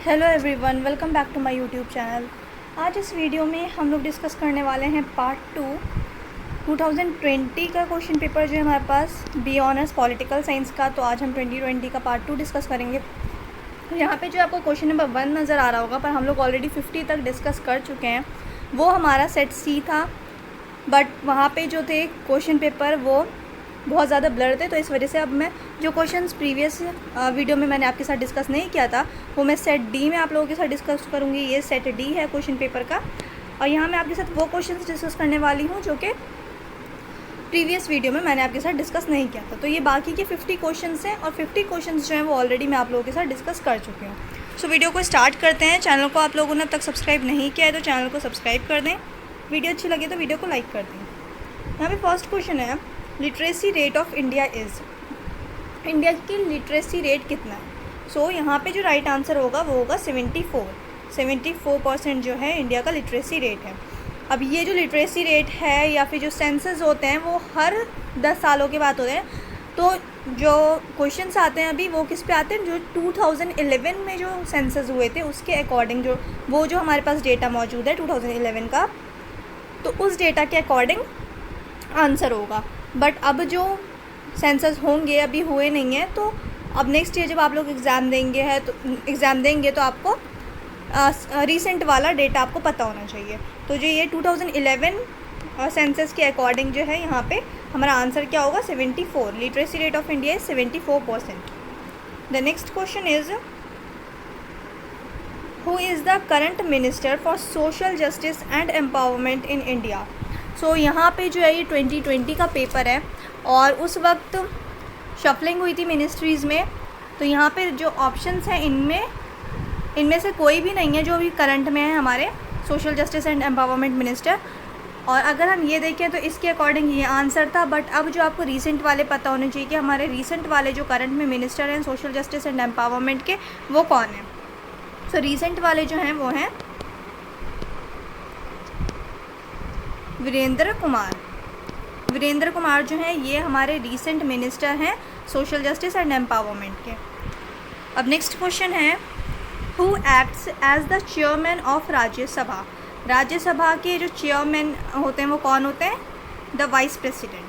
Hello everyone, welcome back to my YouTube channel. आज इस video में हम लोग डिस्कस करने वाले हैं पार्ट 2 2020 का क्वेश्चन पेपर जो है हमारे पास बी ऑनर्स पॉलिटिकल साइंस का। तो आज हम 2020 का पार्ट 2 डिस्कस करेंगे। यहाँ पे जो आपको क्वेश्चन नंबर 1 नज़र आ रहा होगा, पर हम लोग ऑलरेडी 50 तक डिस्कस कर चुके हैं। वो हमारा सेट सी था, बट वहाँ पे जो थे क्वेश्चन पेपर वो बहुत ज़्यादा ब्लर थे, तो इस वजह से अब मैं जो क्वेश्चंस प्रीवियस वीडियो में मैंने आपके साथ डिस्कस नहीं किया था वो मैं सेट डी में आप लोगों के साथ डिस्कस करूँगी। ये सेट डी है क्वेश्चन पेपर का, और यहाँ मैं आपके साथ वो क्वेश्चंस डिस्कस करने वाली हूँ जो कि प्रीवियस वीडियो में मैंने आपके साथ डिस्कस नहीं किया था। तो ये बाकी के 50 क्वेश्चन हैं, और 50 क्वेश्चन जो हैं वो ऑलरेडी मैं आप लोगों के साथ डिस्कस कर चुकी हूँ। सो वीडियो को स्टार्ट करते हैं। चैनल को आप लोगों ने अब तक सब्सक्राइब नहीं किया है तो चैनल को सब्सक्राइब कर दें। वीडियो अच्छी लगे तो वीडियो को लाइक कर दें। यहाँ पे फर्स्ट क्वेश्चन है, literacy rate of India is. India की लिटरेसी रेट कितना है? सो यहाँ पे जो राइट आंसर होगा वो होगा 74% जो है इंडिया का लिटरेसी रेट है। अब ये जो लिटरेसी रेट है या फिर जो सेंसस होते हैं वो हर 10 सालों के बाद होते हैं। तो जो क्वेश्चंस आते हैं अभी वो किस पे आते हैं, जो 2011 में जो सेंसस हुए थे उसके अकॉर्डिंग जो हमारे पास डेटा मौजूद है 2011 का, तो उस डेटा के अकॉर्डिंग आंसर होगा। बट अब जो सेंसस होंगे अभी हुए नहीं हैं, तो अब नेक्स्ट ईयर जब आप लोग एग्ज़ाम देंगे तो आपको रीसेंट वाला डेटा आपको पता होना चाहिए। तो जो ये 2011 सेंसस के अकॉर्डिंग जो है यहाँ पे हमारा आंसर क्या होगा, 74। Literacy rate of India is 74%। The next question is, who is the current minister for social justice and empowerment in India. So यहाँ पे जो है ये 2020 का पेपर है, और उस वक्त शफलिंग हुई थी मिनिस्ट्रीज़ में। तो यहाँ पे जो ऑप्शंस हैं इनमें से कोई भी नहीं है जो अभी करंट में है हमारे social justice and empowerment minister. और अगर हम ये देखें तो इसके अकॉर्डिंग ये आंसर था। बट अब जो आपको रीसेंट वाले पता होने चाहिए कि हमारे रीसेंट वाले जो करंट में मिनिस्टर हैं सोशल जस्टिस एंड एम्पावरमेंट के, वो कौन है। सो रीसेंट वाले जो हैं वो हैं वीरेंद्र कुमार जो हैं ये हमारे रीसेंट मिनिस्टर हैं सोशल जस्टिस एंड एम्पावरमेंट के। अब नेक्स्ट क्वेश्चन है, who acts as the chairman of Rajya Sabha. Rajya Sabha के जो चेयरमैन होते हैं वो कौन होते हैं, the vice president.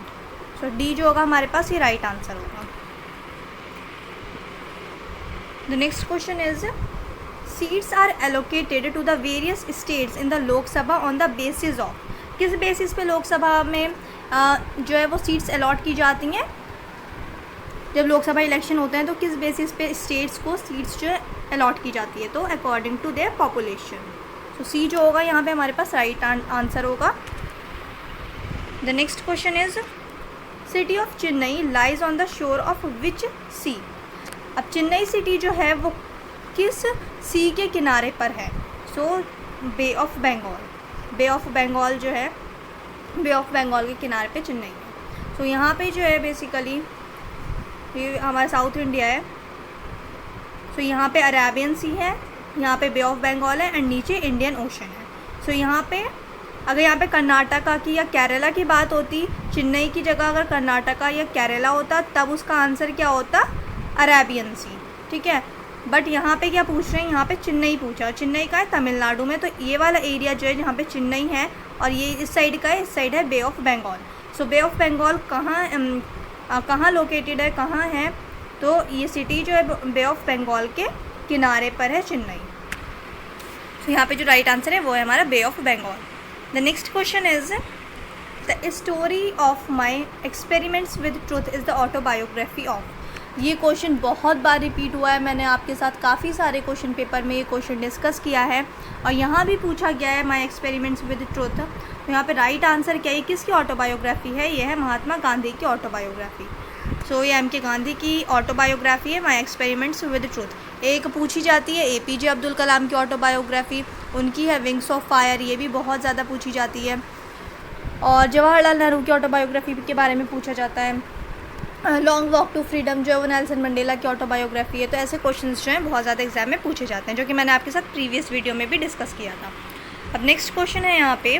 So D जो होगा हमारे पास ये राइट आंसर होगा। The next question is, seats are allocated to the various states in the Lok Sabha on the basis of. किस बेसिस पे लोकसभा में जो है वो सीट्स अलॉट की जाती हैं। जब लोकसभा इलेक्शन होते हैं तो किस बेसिस पे स्टेट्स को सीट्स जो है अलॉट की जाती है, तो अकॉर्डिंग टू देयर पॉपुलेशन। तो सी जो होगा यहाँ पे हमारे पास राइट आंसर होगा। The next question is, city of Chennai lies on the shore of which sea. अब चेन्नई सिटी जो है वो किस सी के किनारे पर है। सो बे ऑफ बंगाल जो है, बे ऑफ बंगाल के किनारे पे चेन्नई है। तो यहाँ पे जो है बेसिकली ये हमारा साउथ इंडिया है। सो यहाँ पे अरेबियन सी है, यहाँ पे बे ऑफ बंगाल है, एंड नीचे इंडियन ओशन है। सो यहाँ पे अगर यहाँ पे कर्नाटका की या केरला की बात होती, चेन्नई की जगह अगर कर्नाटका या केरला होता तब उसका आंसर क्या होता, अरेबियन सी। ठीक है, बट यहाँ पे क्या पूछ रहे हैं, यहाँ पे चेन्नई पूछा, और चेन्नई का है तमिलनाडु में। तो ये वाला एरिया जो है जहाँ पे चेन्नई है और ये इस साइड का है, इस साइड है bay of Bengal. So bay of Bengal कहाँ लोकेटेड है, कहाँ है, तो ये सिटी जो है बे ऑफ बंगाल के किनारे पर है, चेन्नई। तो यहाँ पे जो राइट आंसर है वो है हमारा bay of Bengal. The next question is, the story of my experiments with truth is the autobiography of. ये क्वेश्चन बहुत बार रिपीट हुआ है, मैंने आपके साथ काफ़ी सारे क्वेश्चन पेपर में ये क्वेश्चन डिस्कस किया है, और यहाँ भी पूछा गया है माई एक्सपेरिमेंट्स विद ट्रूथ। तो यहाँ पे राइट आंसर क्या है, किसकी ऑटोबायोग्राफी है, ये है महात्मा गांधी की ऑटोबायोग्राफी। सो ये एम के गांधी की ऑटोबायोग्राफी है, माई एक्सपेरिमेंट्स विद ट्रूथ। एक पूछी जाती है APJ अब्दुल कलाम की ऑटोबायोग्राफी, उनकी है विंग्स ऑफ फायर, ये भी बहुत ज़्यादा पूछी जाती है। और जवाहरलाल नेहरू की ऑटोबायोग्राफी के बारे में पूछा जाता है। लॉन्ग वॉक टू फ्रीडम जो है वो नेल्सन मंडेला की ऑटोबायोग्राफी है। तो ऐसे क्वेश्चंस जो हैं बहुत ज़्यादा एग्जाम में पूछे जाते हैं, जो कि मैंने आपके साथ प्रीवियस वीडियो में भी डिस्कस किया था। अब नेक्स्ट क्वेश्चन है यहाँ पे,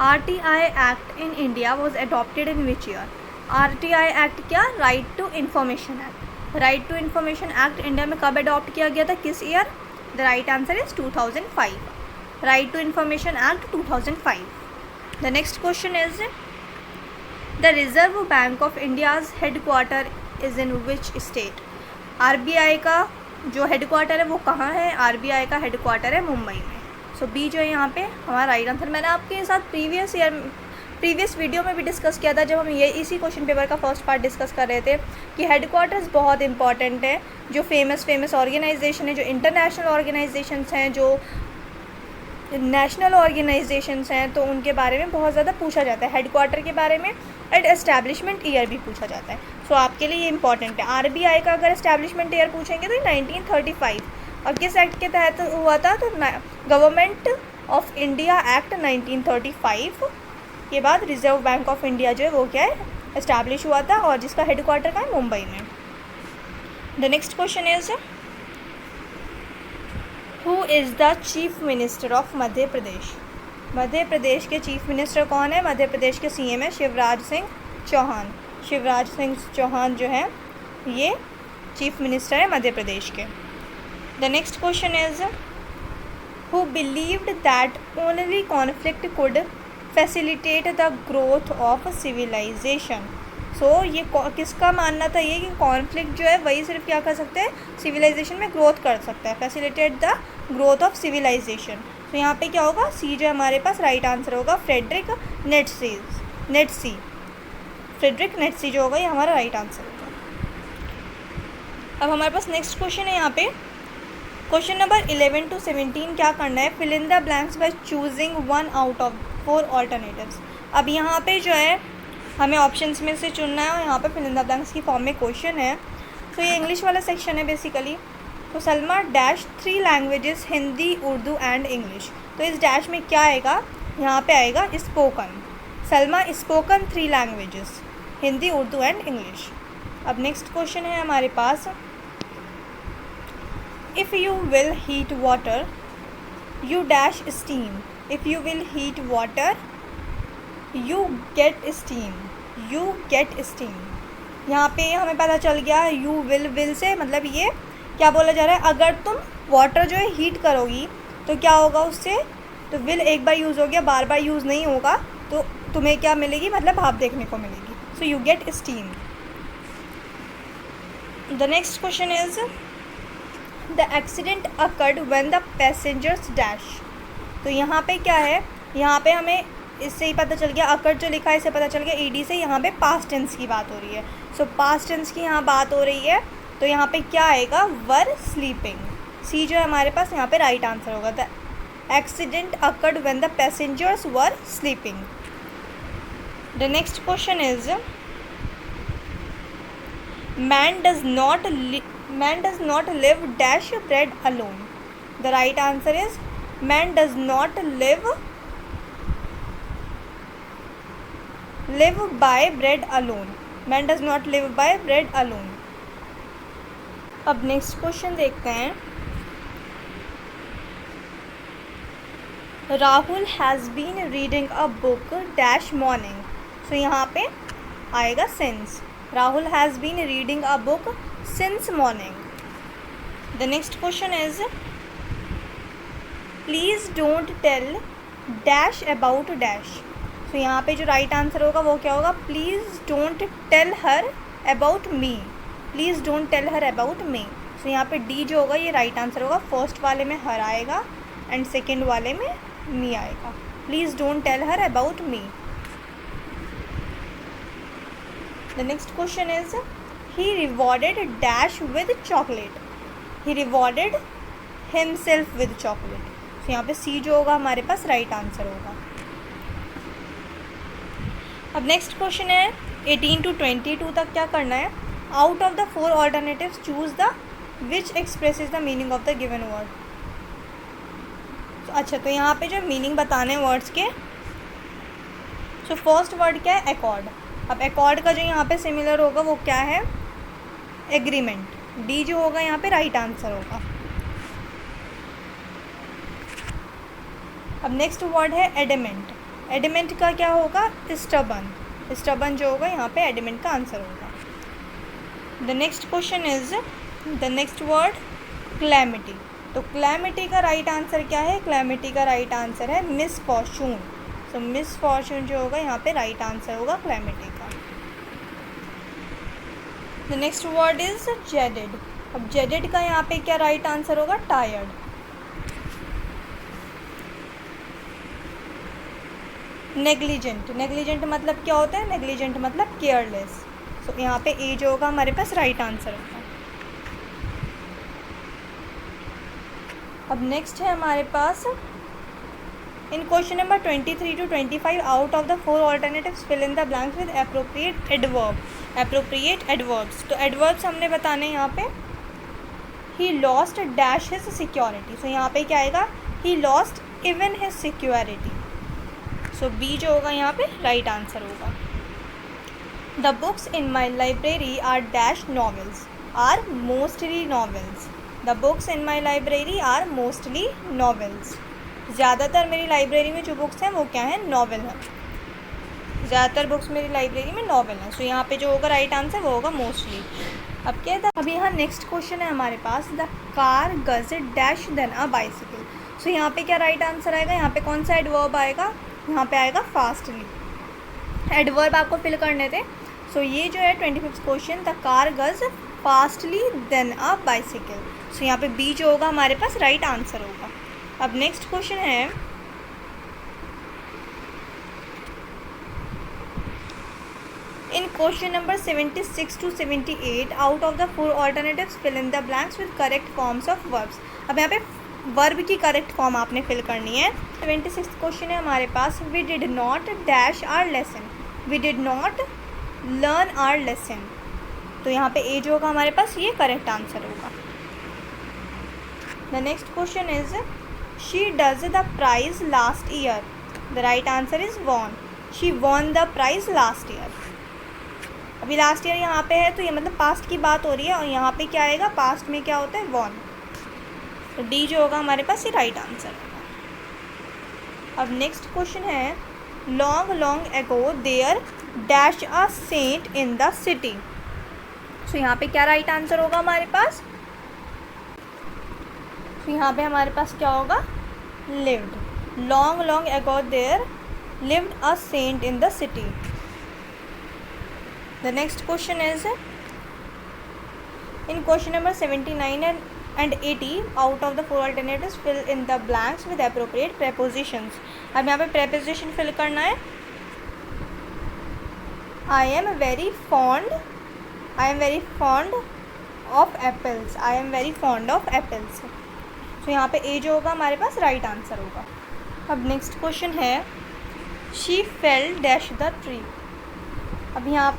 RTI act in India was adopted in which year. RTI act क्या, right to information act. Right to information act India में कब अडॉप्ट किया गया था, किस year? The right answer is 2005. Right to information act 2005. The next question is the reserve bank of India's headquarter is in which state? RBI का जो headquarter है वो कहाँ है? आरबीआई का हेडक्वार्टर है मुंबई में. सो बी जो है यहाँ पे हमारा राइट आंसर. मैंने आपके साथ प्रीवियस वीडियो में भी डिस्कस किया था जब हम ये इसी क्वेश्चन पेपर का फर्स्ट पार्ट डिस्कस कर रहे थे कि हेडक्वार्टर्स बहुत इंपॉर्टेंट है. जो फेमस ऑर्गेनाइजेशन है, जो इंटरनेशनल ऑर्गेनाइजेशंस हैं, जो नेशनल ऑर्गेनाइजेशंस हैं, तो उनके बारे में बहुत ज़्यादा पूछा जाता है. हेडक्वार्टर के बारे में एंड एस्टैब्लिशमेंट ईयर भी पूछा जाता है. सो आपके लिए ये इंपॉर्टेंट है. आरबीआई का अगर एस्टैब्लिशमेंट ईयर पूछेंगे तो 1935. और किस एक्ट के तहत हुआ था? तो गवर्नमेंट ऑफ इंडिया एक्ट 1935 के बाद रिजर्व बैंक ऑफ इंडिया जो है वो क्या है, एस्टैब्लिश हुआ था, और जिसका हेडक्वार्टर का है मुंबई में. The next question is who is the chief minister of Madhya Pradesh? Madhya Pradesh के चीफ मिनिस्टर कौन है? मध्य प्रदेश के सीएम है शिवराज सिंह चौहान. शिवराज सिंह चौहान जो है ये चीफ मिनिस्टर है मध्य प्रदेश के. The next question is who believed that only conflict could facilitate the growth of civilization? So ये किसका मानना था ये कि कॉन्फ्लिक्ट जो है वही सिर्फ क्या कर सकते हैं, सिविलाइजेशन में ग्रोथ कर सकता है, facilitate the growth of civilisation. तो यहाँ पे क्या होगा? सी जो हमारे पास राइट आंसर होगा, फ्रेडरिक नेटसी. फ्रेडरिक नेटसी जो होगा ये हमारा राइट आंसर होगा. अब हमारे पास नेक्स्ट क्वेश्चन है यहाँ पे क्वेश्चन नंबर 11 to 17. क्या करना है? Fill in the blanks by choosing 1 out of 4 alternatives. अब यहाँ पे जो है हमें ऑप्शंस में से चुनना है और यहाँ पे फिल इन द ब्लैंक्स की फॉर्म में क्वेश्चन है. तो ये इंग्लिश वाला सेक्शन है बेसिकली. तो Salma dash 3 languages, Hindi, Urdu and English. तो इस डैश में क्या आएगा? यहाँ पे आएगा spoken. Salma spoken 3 languages, Hindi, Urdu and English. अब नेक्स्ट क्वेश्चन है हमारे पास if you will heat water you dash steam. If you will heat water you get steam. You get steam. यहाँ पे हमें पता चल गया यू विल से मतलब ये क्या बोला जा रहा है, अगर तुम वाटर जो है हीट करोगी तो क्या होगा उससे, तो विल एक बार यूज़ हो गया, बार बार यूज़ नहीं होगा, तो तुम्हें क्या मिलेगी, मतलब भाप देखने को मिलेगी. So you get steam. The next question is the accident occurred when the passengers dash. तो यहाँ पे क्या है, यहाँ पे हमें इससे ही पता चल गया, अकर्ड जो लिखा है इससे पता चल गया ईडी से यहाँ पे पास्ट टेंस की बात हो रही है. सो पास्ट टेंस की यहाँ बात हो रही है तो यहाँ पे क्या आएगा, वर स्लीपिंग. सी जो है हमारे पास यहाँ पे राइट आंसर होगा. The accident occurred when the passengers were sleeping. The next question is man does not live dash bread alone. The right answer is man does not live by bread alone. Man does not live by bread alone. अब next question देखते हैं. Rahul has been reading a book dash morning. So यहाँ पे आएगा since. Rahul has been reading a book since morning. The next question is please don't tell dash about dash. So यहाँ पे जो right answer होगा वो क्या होगा, please don't tell her about me. Please don't tell her about me. So यहाँ पे D जो होगा ये right answer होगा. फर्स्ट वाले में her आएगा एंड सेकेंड वाले में me आएगा. Please don't tell her about me. The next question is he rewarded dash with chocolate. He rewarded himself with chocolate. तो यहाँ पे C जो होगा हमारे पास राइट आंसर होगा. अब नेक्स्ट क्वेश्चन है 18 to 22 तक क्या करना है. Out of the 4 alternatives choose the which expresses the meaning of the given word. अच्छा, तो यहाँ पे जो मीनिंग बताने हैं वर्ड्स के, सो फर्स्ट वर्ड क्या है, एकॉर्ड. अब एकॉर्ड का जो यहाँ पे सिमिलर होगा वो क्या है, एग्रीमेंट. डी जो होगा यहाँ पे राइट आंसर होगा. अब नेक्स्ट वर्ड है एडमेंट. एडमेंट का क्या होगा, स्टबन. स्टबन जो होगा यहाँ पे एडमेंट का आंसर होगा. The next question is the next word calamity. तो क्लैमिटी का राइट आंसर क्या है? क्लैमिटी का राइट आंसर है मिसफॉर्चून। सो मिसफॉर्चून जो होगा यहाँ पे राइट आंसर होगा क्लैमिटी का। The next word is jaded. अब जेडेड का यहाँ पे क्या राइट आंसर होगा? टायर्ड। नेग्लिजेंट। नेग्लिजेंट मतलब क्या होता है? नेग्लिजेंट मतलब केयरलेस। सो यहाँ पे ए जो होगा हमारे पास राइट आंसर होगा। अब नेक्स्ट है हमारे पास in question number 23 to 25 out of the 4 alternatives fill in the blanks with appropriate adverb. Appropriate adverbs, तो एडवर्ब्स हमने बताने यहाँ पे he lost dash his security. So यहाँ पे क्या आएगा? He lost even his security. So B जो होगा यहाँ पे राइट आंसर होगा। The books in my library are dash novels, are mostly novels. The books in my library are mostly novels. ज़्यादातर मेरी लाइब्रेरी में जो बुक्स हैं वो क्या है? नॉवेल है। ज़्यादातर बुक्स मेरी लाइब्रेरी में नॉवेल है। सो यहाँ पे जो होगा राइट आंसर वो होगा मोस्टली। अब क्या है? अब यहाँ नेक्स्ट क्वेश्चन है हमारे पास द कार गज डैश देन अ बाइसिकल। सो यहाँ पे क्या राइट आंसर आएगा? यहाँ पे कौन सा एडवर्ब आएगा? यहाँ पे आएगा फास्टली। एडवर्ब आपको फिल करने थे। सो ये जो है 25th क्वेश्चन, द कार गज फास्टली देन अ बाइसिकल। सो यहाँ पे बी जो होगा हमारे पास राइट आंसर होगा। अब नेक्स्ट क्वेश्चन है in question number 76 to 78 out of the 4 alternatives fill in the blanks with correct forms of verbs. अब यहाँ पे वर्ब की करेक्ट फॉर्म आपने फिल करनी है। 76 क्वेश्चन है हमारे पास we did not dash our lesson, we did not learn our lesson. तो यहाँ पे ए जो होगा हमारे पास ये करेक्ट आंसर होगा। The next question is she does the prize last year. The right answer is won, she won the prize last year. अभी लास्ट ईयर यहाँ पे है तो ये मतलब पास्ट की बात हो रही है और यहाँ पे क्या आएगा? पास्ट में क्या होता है? वॉन। तो डी जो होगा हमारे पास ये राइट आंसर होगा। अब नेक्स्ट क्वेश्चन है long long ago there dash a saint in the city. So यहाँ पे क्या राइट आंसर होगा हमारे पास? तो यहाँ पे हमारे पास क्या होगा? Lived. Long long ago there lived a saint in the city. The next question is in question number 79 and 80 out of the 4 alternatives fill in the blanks with appropriate prepositions. अब यहाँ पे प्रेपोजिशन फिल करना है। I am very fond of apples, I am very fond of apples. तो यहाँ पे A जो होगा हमारे पास राइट आंसर होगा। अब नेक्स्ट क्वेश्चन है she fell dash the tree. अब यहाँ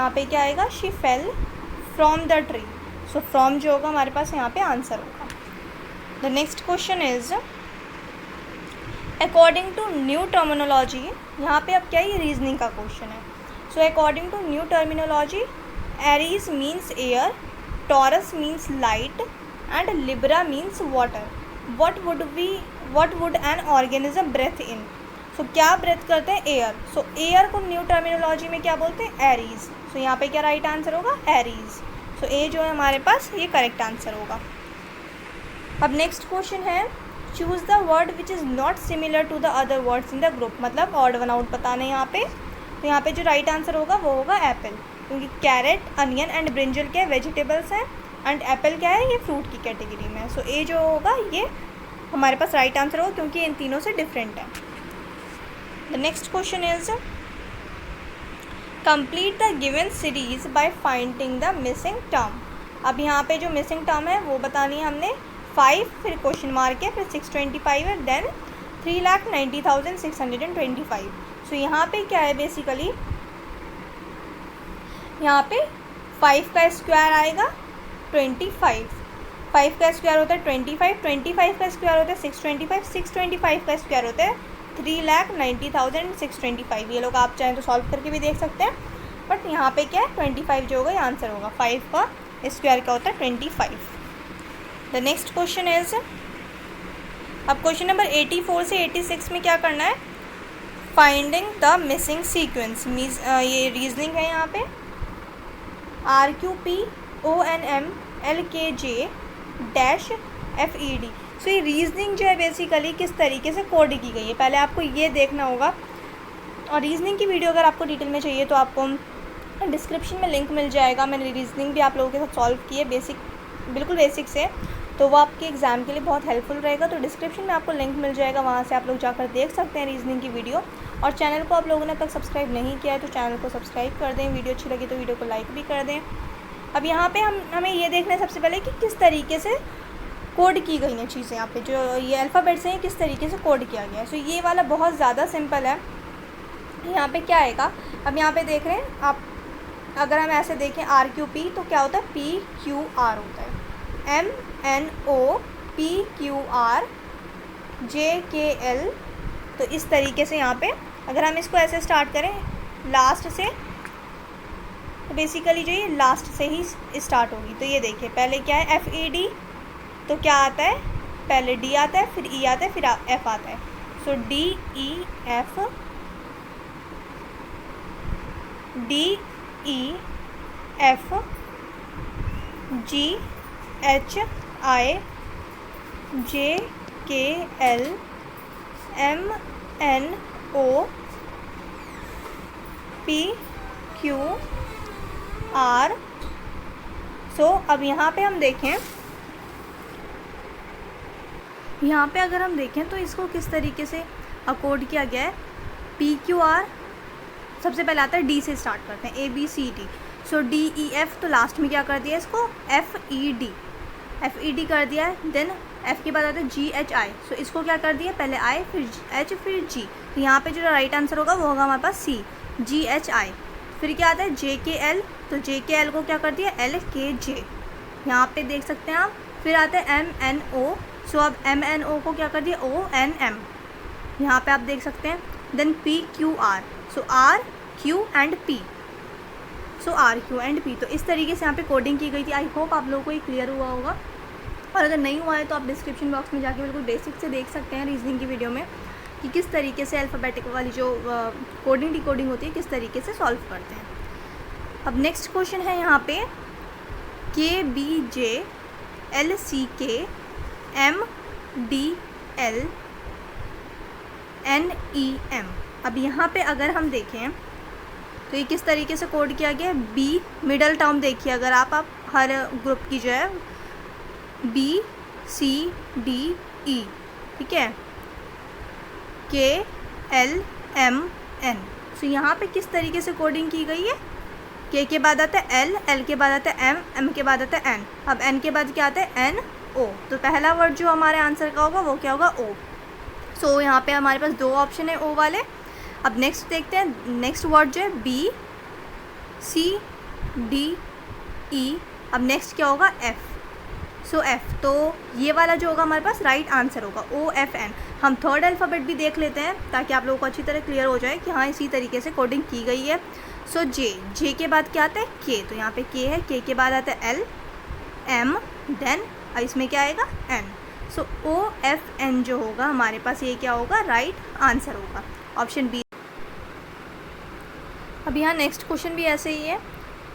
पे क्या आएगा? She fell from the tree. So from जो होगा हमारे पास यहाँ पे आंसर होगा। The next question is according to new terminology. यहाँ पे अब क्या ये रीजनिंग का क्वेश्चन है। So according to new terminology Aries means air, Taurus means light and Libra means water. What would an organism breathe इन। सो क्या breathe करते हैं? एयर। सो एयर को न्यू टर्मिनोलॉजी में क्या बोलते हैं? एरीज। सो यहाँ पे क्या राइट आंसर होगा? एरीज। सो ए जो है हमारे पास ये करेक्ट आंसर होगा। अब नेक्स्ट क्वेश्चन है choose the word which is not similar to the other words in the group. मतलब ऑड वन आउट बताना है यहाँ पे। तो यहाँ पे जो राइट आंसर होगा वो होगा एप्पल, क्योंकि कैरेट, अनियन एंड ब्रिंजल क्या है? वेजिटेबल्स हैं एंड एप्पल क्या है? ये फ्रूट की कैटेगरी में है। सो ए जो होगा ये हमारे पास राइट आंसर होगा क्योंकि इन तीनों से डिफरेंट है। The next question is complete the given series by finding the missing term. अब यहाँ पे जो मिसिंग टर्म है वो बतानी है हमने। 5 फिर क्वेश्चन मार्क है, फिर 625 है, देन 3,90,625। सो यहाँ पे क्या है? बेसिकली यहाँ पे 5 का स्क्वायर आएगा 25, 5 का स्क्वायर होता है 25, 25 का स्क्वायर होता है 625, 625 का स्क्वायर होता है 3,90,625। ये लोग आप चाहें तो सॉल्व करके भी देख सकते हैं, बट यहाँ पे क्या है? 25 जो होगा ये आंसर होगा। 5 का स्क्वायर का होता है 25। द नेक्स्ट क्वेश्चन इज अब क्वेश्चन नंबर 84 से 86 में क्या करना है? Finding the missing sequence. Means ये रीजनिंग है यहाँ पे। RQPONMLKJ-FED। सो ये रीजनिंग जो है बेसिकली किस तरीके से कोड की गई है, पहले आपको ये देखना होगा। और रीजनिंग की वीडियो अगर आपको डिटेल में चाहिए तो आपको डिस्क्रिप्शन में लिंक मिल जाएगा। मैंने रीजनिंग भी आप लोगों के साथ सॉल्व की है बिल्कुल बेसिक से, तो वो आपके एग्ज़ाम के लिए बहुत हेल्पफुल रहेगा। तो डिस्क्रिप्शन में आपको लिंक मिल जाएगा, वहाँ से आप लोग जाकर देख सकते हैं रीजनिंग की वीडियो। और चैनल को आप लोगों ने अब तक सब्सक्राइब नहीं किया है तो चैनल को सब्सक्राइब कर दें, वीडियो अच्छी लगी तो वीडियो को लाइक भी कर दें। अब यहाँ पे हमें ये देखना है सबसे पहले कि किस तरीके से कोड की गई हैं चीज़ें। यहाँ पे जो ये अल्फ़ाबेट्स हैं किस तरीके से कोड किया गया है। सो ये वाला बहुत ज़्यादा सिंपल है। यहाँ पे क्या आएगा, अब यहाँ पे देख रहे हैं आप, अगर हम ऐसे देखें RQP तो क्या होता है, PQR होता है, MNOPQRJKL। तो इस तरीके से यहाँ पे अगर हम इसको ऐसे स्टार्ट करें लास्ट से, तो बेसिकली जो ये लास्ट से ही स्टार्ट होगी। तो ये देखिए पहले क्या है FED, तो क्या आता है, पहले D आता है, फिर E आता है, फिर F आता है। सो DEF GHIJKL MNOPQR। सो अब यहाँ पे हम देखें, यहाँ पे अगर हम देखें तो इसको किस तरीके से कोड किया गया है। PQR सबसे पहले आता है D से स्टार्ट करते हैं, ABCD। सो DEF तो लास्ट में क्या कर दिया इसको, FED कर दिया है। देन F के बाद आता है GHI। सो इसको क्या कर दिया, पहले I फिर H फिर G। तो यहाँ पे जो राइट आंसर होगा वो होगा हमारे पास C, GHI। फिर क्या आता है JKL, तो JKL को क्या कर दिया LKJ, यहाँ पे देख सकते हैं आप। फिर आता है MNO, सो अब MNO को क्या कर दिया ONM, यहाँ पे आप देख सकते हैं। Then PQR, so R Q and P, so R Q and P। तो इस तरीके से यहाँ पे कोडिंग की गई थी। आई होप आप लोगों को ये क्लियर हुआ होगा, और अगर नहीं हुआ है तो आप डिस्क्रिप्शन बॉक्स में जाके बिल्कुल बेसिक से देख सकते हैं रीजनिंग की वीडियो में कि किस तरीके से अल्फ़ाबेटिक वाली जो कोडिंग डिकोडिंग होती है किस तरीके से सॉल्व करते हैं। अब नेक्स्ट क्वेश्चन है यहाँ पे KBJLCKMDLNEM। अब यहाँ पे अगर हम देखें तो ये किस तरीके से कोड किया गया है। B मिडल टर्म देखिए, अगर आप हर ग्रुप की जो है BCDE, ठीक है, KLMN। सो यहाँ पे किस तरीके से कोडिंग की गई है, K के बाद आता है L, L के बाद आता है M, M के बाद आता है N। अब N के बाद क्या आता है NO। तो पहला वर्ड जो हमारे आंसर का होगा वो क्या होगा O। सो यहाँ पे हमारे पास दो ऑप्शन है O वाले। अब नेक्स्ट देखते हैं, नेक्स्ट वर्ड जो है BCDE। अब नेक्स्ट क्या होगा F, सो F। तो ये वाला जो होगा हमारे पास राइट आंसर होगा OFN। हम थर्ड अल्फ़ाबेट भी देख लेते हैं ताकि आप लोगों को अच्छी तरह क्लियर हो जाए कि हाँ इसी तरीके से कोडिंग की गई है। सो J के बाद क्या आता है K, तो यहाँ पे K है, K के बाद आता है L M, देन अब इसमें क्या आएगा N। सो OFN जो होगा हमारे पास ये क्या होगा, राइट आंसर होगा, ऑप्शन बी। अब यहाँ नेक्स्ट क्वेश्चन भी ऐसे ही है,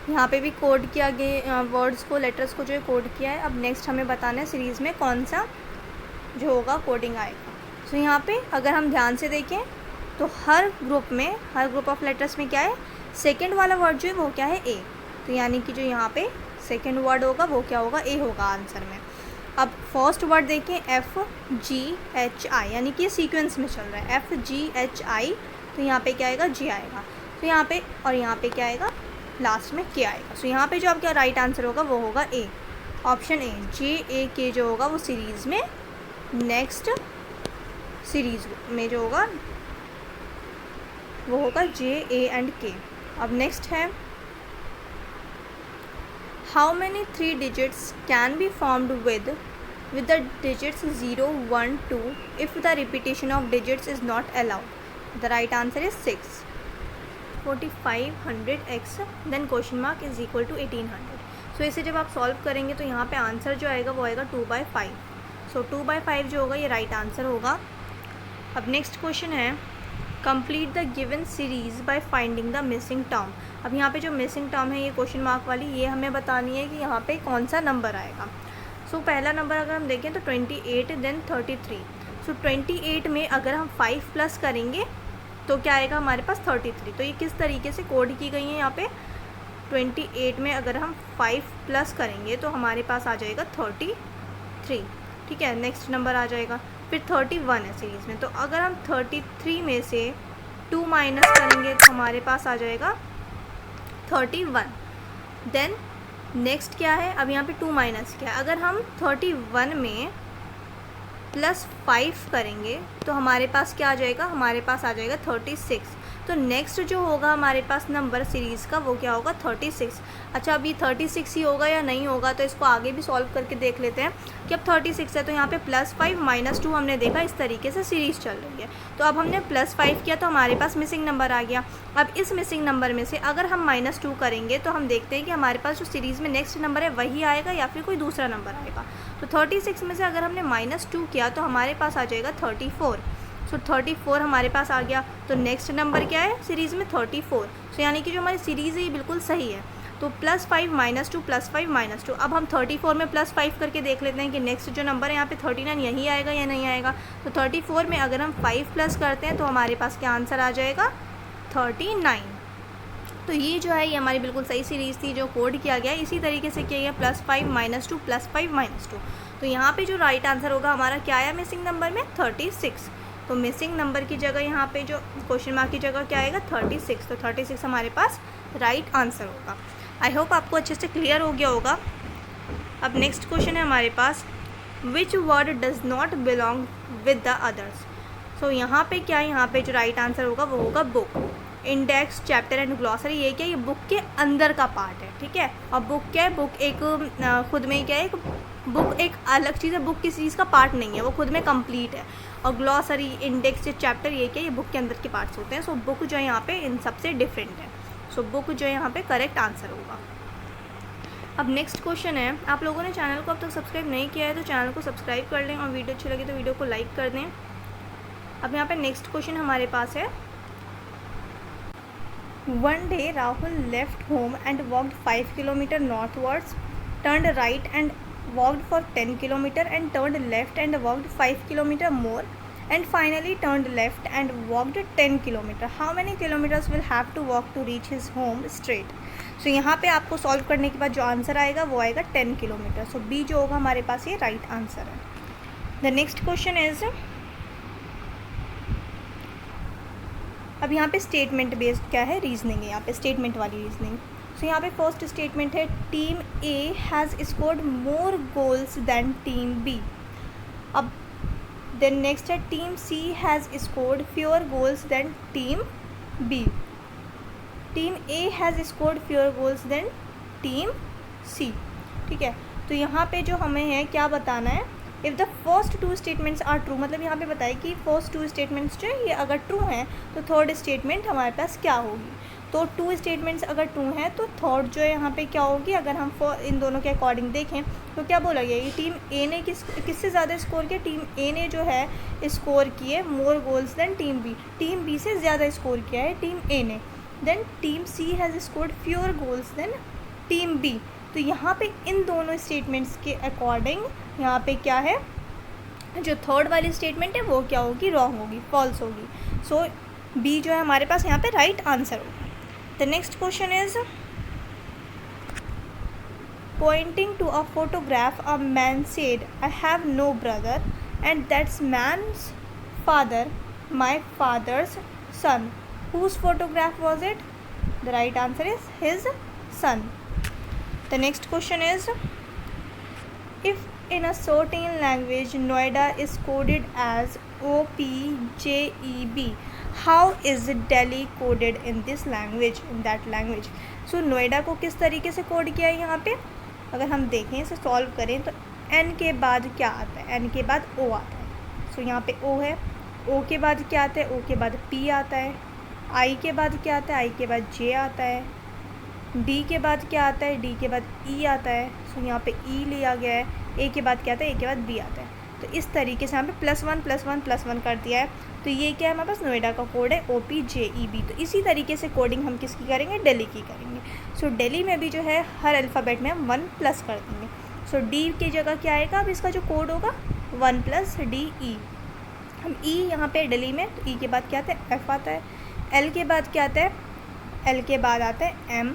यहाँ पे भी कोड किया गया वर्ड्स को, लेटर्स को जो है कोड किया है। अब नेक्स्ट हमें बताना है सीरीज़ में कौन सा जो होगा कोडिंग आएगा। सो यहाँ पे अगर हम ध्यान से देखें तो हर ग्रुप ऑफ लेटर्स में क्या है, सेकेंड वाला वर्ड जो है वो क्या है A। तो यानी कि जो यहाँ पे सेकेंड वर्ड होगा वो क्या होगा, A होगा आंसर में। अब फर्स्ट वर्ड देखें FGHI, यानी कि सीक्वेंस में चल रहा है FGHI। तो यहाँ पे क्या आएगा, J आएगा। तो यहाँ पे और यहाँ पे क्या आएगा, लास्ट में K आएगा। सो यहाँ पे जो आपका राइट आंसर होगा वो होगा A, ऑप्शन A, JAK जो होगा वो सीरीज़ में नेक्स्ट सीरीज़ में जो होगा वो होगा JA एंड K। अब नेक्स्ट है, how many 3 digits can be formed with the digits 0, 1, 2 if the repetition of digits is not allowed? The right answer is 6, 4500x then question mark is equal to 1800। सो इसे जब आप solve करेंगे तो यहाँ पे answer जो आएगा वो आएगा 2/5। सो 2/5 जो होगा ये राइट आंसर होगा। अब नेक्स्ट क्वेश्चन है complete the given series by finding the missing term. अब यहाँ पे जो मिसिंग टर्म है ये क्वेश्चन मार्क वाली, ये हमें बतानी है कि यहाँ पे कौन सा नंबर आएगा। सो पहला नंबर अगर हम देखें तो 28 देन 33। सो 28 में अगर हम 5 प्लस करेंगे तो क्या आएगा हमारे पास 33। तो ये किस तरीके से कोड की गई है यहाँ पे, 28 में अगर हम 5 प्लस करेंगे तो हमारे पास आ जाएगा 33। ठीक है, नेक्स्ट नंबर आ जाएगा। फिर 31 है सीरीज़ में, तो अगर हम 33 में से 2 माइनस करेंगे तो हमारे पास आ जाएगा 31। देन नेक्स्ट क्या है, अब यहाँ पे 2 माइनस क्या है, अगर हम 31 में प्लस 5 करेंगे तो हमारे पास क्या आ जाएगा, हमारे पास आ जाएगा 36। तो नेक्स्ट जो होगा हमारे पास नंबर सीरीज़ का वो क्या होगा, 36। अच्छा, अभी 36 ही होगा या नहीं होगा, तो इसको आगे भी सॉल्व करके देख लेते हैं कि अब 36 है तो यहाँ पे +5 -2 हमने देखा इस तरीके से सीरीज़ चल रही है। तो अब हमने +5 किया तो हमारे पास मिसिंग नंबर आ गया। अब इस मिसिंग नंबर में से अगर हम -2 करेंगे तो हम देखते हैं कि हमारे पास जो सीरीज़ में नेक्स्ट नंबर है वही आएगा या फिर कोई दूसरा नंबर आएगा। तो 36 में से अगर हमने -2 किया तो हमारे पास आ जाएगा 34। सो 34 हमारे पास आ गया। तो नेक्स्ट नंबर क्या है सीरीज़ में, 34। सो यानी कि जो हमारी सीरीज़ है ये बिल्कुल सही है। तो +5 -2 +5 -2। अब हम 34 में +5 करके देख लेते हैं कि नेक्स्ट जो नंबर है यहाँ पे 39 यही आएगा या नहीं आएगा। तो 34 में अगर हम 5 प्लस करते हैं तो हमारे पास क्या आंसर आ जाएगा, 39। तो ये जो है ये हमारी बिल्कुल सही सीरीज़ थी जो कोड किया गया है। इसी तरीके से किया गया +5 -2 +5 -2। तो यहाँ पे जो राइट आंसर होगा हमारा क्या आया मिसिंग नंबर में, 36। तो मिसिंग नंबर की जगह यहाँ पे जो क्वेश्चन मार्क की जगह क्या आएगा, 36। तो 36 हमारे पास राइट आंसर होगा। आई होप आपको अच्छे से क्लियर हो गया होगा। अब नेक्स्ट क्वेश्चन है हमारे पास, which word does not belong with the others. So यहाँ पे क्या है, यहाँ पे जो राइट आंसर होगा वो होगा book. Index, chapter and glossary, ये क्या है, ये बुक के अंदर का पार्ट है। ठीक है, और बुक क्या है, बुक एक खुद में क्या है, एक बुक एक अलग चीज़ है, बुक किसी चीज़ का पार्ट नहीं है, वो खुद में कंप्लीट है। और ग्लॉसरी, इंडेक्स, चैप्टर, ये क्या है, ये बुक के अंदर के पार्ट्स होते हैं। सो बुक जो है यहाँ पे इन सबसे डिफरेंट है। सो बुक जो है यहाँ पे करेक्ट आंसर होगा। अब नेक्स्ट क्वेश्चन है, आप लोगों ने चैनल को अब तक सब्सक्राइब नहीं किया है तो चैनल को सब्सक्राइब कर लें और वीडियो अच्छी लगी तो वीडियो को लाइक कर दें। अब यहाँ पे नेक्स्ट क्वेश्चन हमारे पास है, One day Rahul left home and walked 5 kilometers northwards, turned right and walked for 10 kilometers and turned left and walked 5 kilometers more and finally turned left and walked 10 kilometers. How many kilometers will have to walk to reach his home straight? So यहाँ पे आपको solve करने के बाद जो answer आएगा वो आएगा 10 किलोमीटर। सो बी जो होगा हमारे पास ये राइट आंसर है। द नेक्स्ट क्वेश्चन इज, अब यहाँ पे स्टेटमेंट बेस्ड क्या है, रीजनिंग है, यहाँ पे स्टेटमेंट वाली रीजनिंग। सो यहाँ पे फर्स्ट स्टेटमेंट है, team A has scored more goals than team B. अब देन नेक्स्ट है, team C has scored fewer goals than team B. Team A has scored fewer goals than team C. ठीक है, तो यहाँ पे जो हमें है क्या बताना है, if the first 2 statements are true, मतलब यहाँ पे बताए कि फर्स्ट 2 स्टेटमेंट्स जो है ये अगर ट्रू हैं तो थर्ड स्टेटमेंट हमारे पास क्या होगी। तो 2 स्टेटमेंट्स अगर ट्रू हैं तो थर्ड जो है यहाँ पे क्या होगी, अगर हम इन दोनों के अकॉर्डिंग देखें तो क्या बोला गया, ये टीम ए ने किससे ज़्यादा स्कोर किया, टीम ए ने जो है स्कोर किए more goals than team B, team B से ज़्यादा स्कोर किया है टीम ए ने। Then team C has scored fewer goals than team B. तो यहाँ पे इन दोनों स्टेटमेंट्स के अकॉर्डिंग यहाँ पे क्या है, जो थर्ड वाली स्टेटमेंट है वो क्या होगी, रॉन्ग होगी, फॉल्स होगी। सो बी जो है हमारे पास यहाँ पे राइट आंसर होगा। The next question is, pointing to a photograph a man said, I have no brother and that's man's father my father's son, whose photograph was it? The right answer is his son. The next question is, if in a certain language Noida is coded as OPJEB, how is Delhi coded in this language, in that language? So Noida को किस तरीके से code किया है यहाँ पे, अगर हम देखें इसे सॉल्व करें तो N के बाद क्या आता है, N के बाद O आता है। सो यहाँ पे O है, O के बाद क्या आता है, O के बाद P आता है, I के बाद क्या आता है, I के बाद J आता है, D के बाद क्या आता है, D के बाद E आता है। सो यहाँ पे E लिया गया है, A के बाद क्या आता है, A के बाद B आता है। तो इस तरीके से यहाँ पे +1 कर दिया है। तो ये क्या है हमारे पास नोएडा का कोड है OPJEB। तो इसी तरीके से कोडिंग हम किसकी करेंगे, दिल्ली की करेंगे। सो दिल्ली में भी जो है हर अल्फ़ाबेट में हम 1+ कर देंगे। सो डी की जगह क्या आएगा, अब इसका जो कोड होगा 1+DE। हम ई यहाँ पे दिल्ली में, तो ई के बाद क्या आता है, एफ आता है। एल के बाद क्या आता है, एल के बाद आता है एम।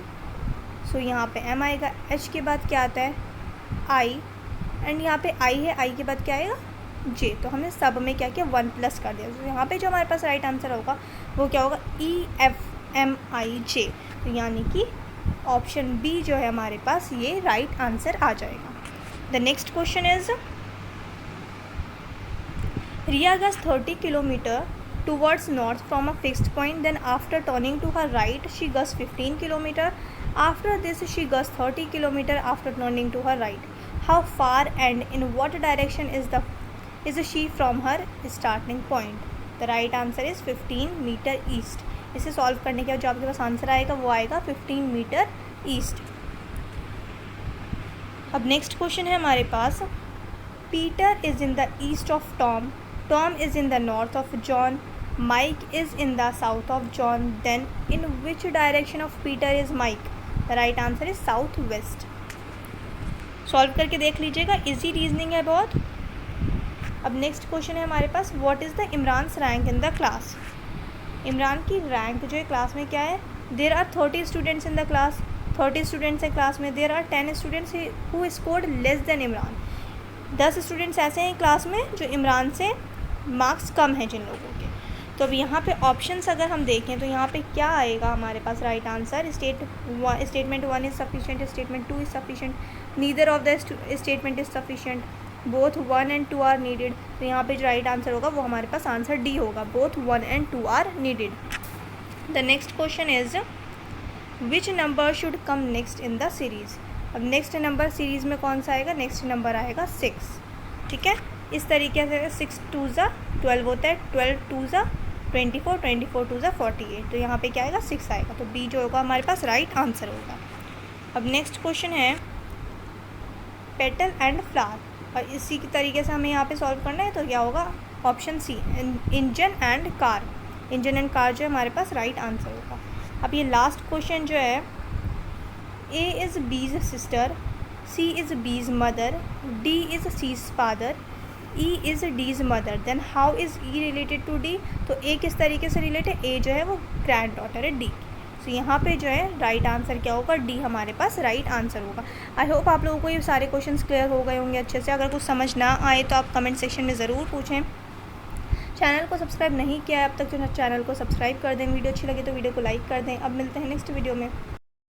सो यहाँ पे एम आएगा। एच के बाद क्या आता है, आई। एंड यहाँ पे आई है, आई के बाद क्या आएगा, जे। तो हमने सब में क्या किया, 1+ कर दिया। तो यहाँ पे जो हमारे पास राइट आंसर होगा वो क्या होगा, EFMIJ। तो यानी कि ऑप्शन बी जो है हमारे पास ये राइट आंसर आ जाएगा। The next question is, Riya goes 30 km towards north from a fixed point. Then after turning to her right, she goes 15 km. After this, she goes 30 km after turning to her right. How far and in what direction is she from her starting point? The right answer is 15 metre east. इसे solve करने के बाद जो आपके पास answer आएगा वो आएगा 15 metre east. अब नेक्स्ट क्वेश्चन है हमारे पास, Peter is in the east of Tom, Tom is in the north of John, Mike is in the south of John. Then in which direction of Peter is Mike? The right answer is south west. Solve करके देख लीजिएगा, easy reasoning है बहुत। अब next question है हमारे पास, what is the Imran's rank in the class. Imran की रैंक जो है क्लास में क्या है, there are 30 students in the class, 30 students हैं क्लास में। There are 10 students who scored less than Imran, 10 students ऐसे हैं क्लास में जो इमरान से मार्क्स कम हैं जिन लोगों के। तो अब यहाँ पे ऑप्शंस अगर हम देखें तो यहाँ पे क्या आएगा हमारे पास right answer, statement 1 is sufficient, statement 2 is sufficient, neither of the statement is sufficient, both 1 and 2 are needed. तो यहाँ पे जो राइट आंसर होगा वो हमारे पास आंसर डी होगा, both 1 and 2 are needed. The next question is, which number should come next in the series. अब नेक्स्ट नंबर सीरीज़ में कौन सा आएगा, नेक्स्ट नंबर आएगा 6। ठीक है, इस तरीके से 6 2 ज़ा 12 होता है, 12 2 ज़ा 24, 24 2 ज़ा 48। तो यहाँ पे क्या आएगा, 6 आएगा। तो बी जो होगा हमारे पास राइट आंसर होगा। अब नेक्स्ट क्वेश्चन है, पेटल एंड फ्लावर, और इसी की तरीके से हमें यहाँ पे सॉल्व करना है। तो क्या होगा, option C, engine and car. Engine and car जो है हमारे पास राइट आंसर होगा। अब ये लास्ट क्वेश्चन जो है, A is B's sister, C is B's mother, D is C's father, E is D's mother, then how is E related to D. तो ए किस तरीके से रिलेटेड, ए जो है वो ग्रैंड डॉटर है डी। तो यहाँ पे जो है राइट आंसर क्या होगा, डी हमारे पास राइट आंसर होगा। आई होप आप लोगों को ये सारे क्वेश्चंस क्लियर हो गए होंगे अच्छे से। अगर कुछ समझ ना आए तो आप कमेंट सेक्शन में ज़रूर पूछें। चैनल को सब्सक्राइब नहीं किया है अब तक तो चैनल को सब्सक्राइब कर दें। वीडियो अच्छी लगे तो वीडियो को लाइक कर दें। अब मिलते हैं नेक्स्ट वीडियो में।